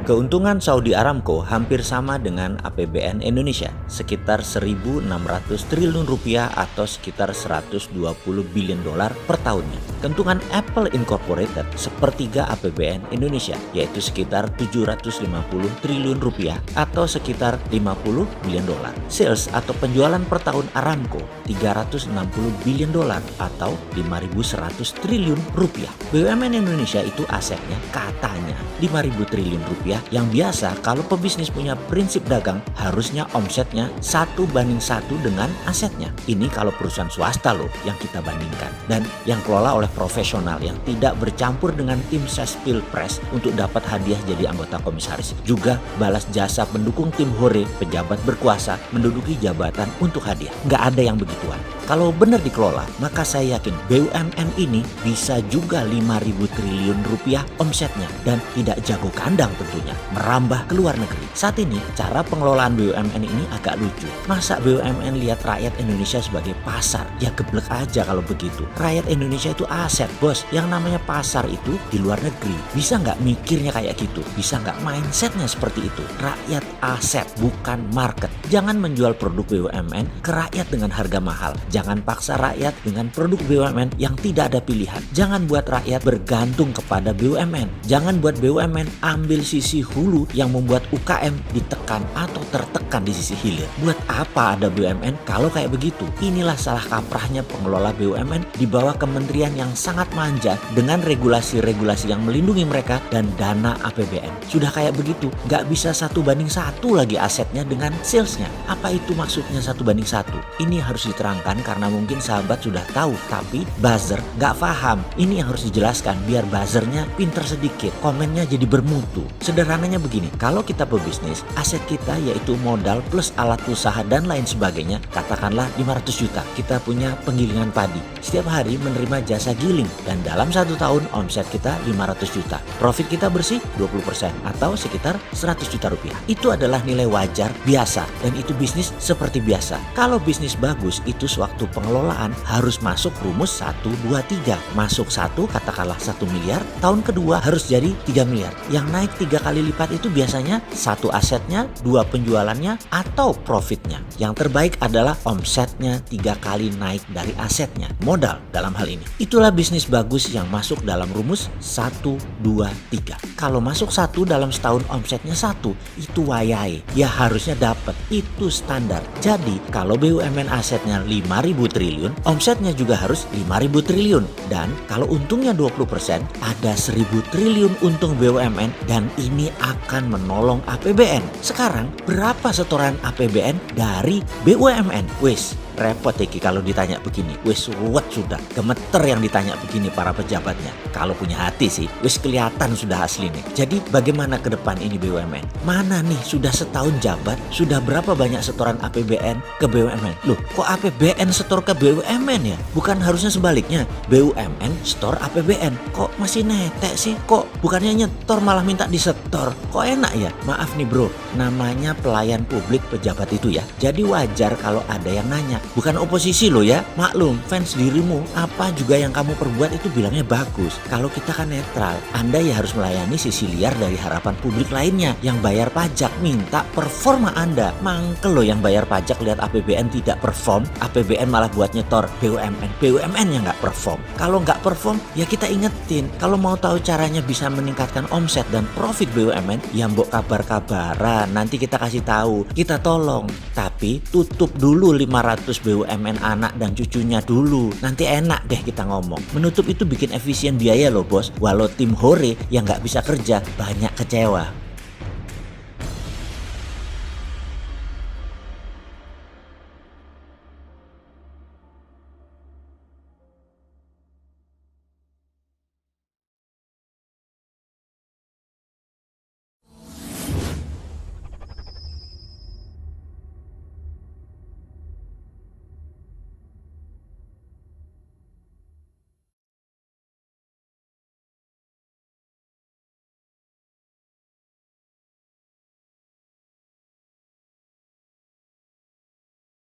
Keuntungan Saudi Aramco hampir sama dengan APBN Indonesia, sekitar 1.600 triliun rupiah atau sekitar 120 billion dolar per tahunnya. Keuntungan Apple Incorporated sepertiga APBN Indonesia, yaitu sekitar 750 triliun rupiah atau sekitar 50 billion dolar. Sales atau penjualan per tahun Aramco 360 billion dolar atau 5.100 triliun rupiah. BUMN Indonesia itu asetnya katanya 5.000 triliun rupiah, yang biasa kalau pebisnis punya prinsip dagang harusnya omsetnya 1:1 dengan asetnya. Ini kalau perusahaan swasta loh yang kita bandingkan, dan yang kelola oleh profesional yang tidak bercampur dengan tim ses pilpres untuk dapat hadiah jadi anggota komisaris, juga balas jasa pendukung tim hore pejabat berkuasa menduduki jabatan untuk hadiah. Nggak ada yang begituan. Kalau benar dikelola, maka saya yakin BUMN ini bisa juga 5.000 triliun rupiah omsetnya dan tidak jago kandang tentunya, merambah ke luar negeri. Saat ini, cara pengelolaan BUMN ini agak lucu. Masa BUMN lihat rakyat Indonesia sebagai pasar? Ya geblek aja kalau begitu. Rakyat Indonesia itu aset, bos. Yang namanya pasar itu di luar negeri. Bisa nggak mikirnya kayak gitu? Bisa nggak mindsetnya seperti itu? Rakyat aset, bukan market. Jangan menjual produk BUMN ke rakyat dengan harga mahal. Jangan paksa rakyat dengan produk BUMN yang tidak ada pilihan. Jangan buat rakyat bergantung kepada BUMN. Jangan buat BUMN ambil sisi hulu yang membuat UKM ditekan atau tertekan di sisi hilir. Buat apa ada BUMN kalau kayak begitu? Inilah salah kaprahnya pengelola BUMN di bawah kementerian yang sangat manja dengan regulasi-regulasi yang melindungi mereka dan dana APBN. Sudah kayak begitu, nggak bisa 1:1 lagi asetnya dengan salesnya. Apa itu maksudnya 1:1? Ini harus diterangkan karena mungkin sahabat sudah tahu, tapi buzzer nggak paham. Ini yang harus dijelaskan biar buzzernya pinter sedikit, komennya jadi bermutu. Sederhananya begini, kalau kita pebisnis, aset kita yaitu modal plus alat usaha dan lain sebagainya, katakanlah 500 juta. Kita punya penggilingan padi, setiap hari menerima jasa giling, dan dalam 1 tahun omset kita 500 juta. Profit kita bersih 20% atau sekitar 100 juta rupiah. Itu adalah nilai wajar biasa, dan itu bisnis seperti biasa. Kalau bisnis bagus, itu sewaktu pengelolaan harus masuk rumus 1, 2, 3. Masuk 1, katakanlah 1 miliar, tahun kedua harus jadi 3 miliar. Yang naik 3 kali lipat itu biasanya 1 asetnya, 2 penjualannya, atau profitnya. Yang terbaik adalah omsetnya 3 kali naik dari asetnya, modal dalam hal ini. Itulah bisnis bagus yang masuk dalam rumus 1, 2, 3. Kalau masuk 1 dalam setahun omsetnya 1, itu wayai. Ya harusnya dapat, itu standar. Jadi kalau BUMN asetnya 5.000 triliun, omsetnya juga harus 5.000 triliun. Dan kalau untungnya 20%, ada 1.000 triliun untung BUMN, dan ini akan menolong APBN. Sekarang berapa setoran APBN dari BUMN? Wis repot Iki kalau ditanya begini. Wis ruwet sudah, gemeter yang ditanya begini para pejabatnya. Kalau punya hati sih, wis kelihatan sudah asli nih. Jadi bagaimana ke depan ini BUMN? Mana nih sudah setahun jabat, sudah berapa banyak setoran APBN ke BUMN? Loh, kok APBN setor ke BUMN ya? Bukan harusnya sebaliknya, BUMN setor APBN. Kok masih netek sih? Kok bukannya nyetor malah minta disetor? Kok enak ya? Maaf nih bro, namanya pelayan publik pejabat itu ya. Jadi wajar kalau ada yang nanya. Bukan oposisi loh ya, maklum fans dirimu, apa juga yang kamu perbuat itu bilangnya bagus. Kalau kita kan netral, Anda ya harus melayani sisi liar dari harapan publik lainnya yang bayar pajak, minta performa Anda. Mangkel loh yang bayar pajak lihat APBN tidak perform, APBN malah buat nyetor BUMN, BUMN yang nggak perform. Kalau nggak perform, ya kita ingetin. Kalau mau tahu caranya bisa meningkatkan omset dan profit BUMN, ya mbok kabar-kabaran, nanti kita kasih tahu, kita tolong. Tapi tutup dulu 500 BUMN anak dan cucunya dulu. Nanti enak deh kita ngomong. Menutup itu bikin efisien biaya loh bos. Walau tim hore yang nggak bisa kerja banyak kecewa.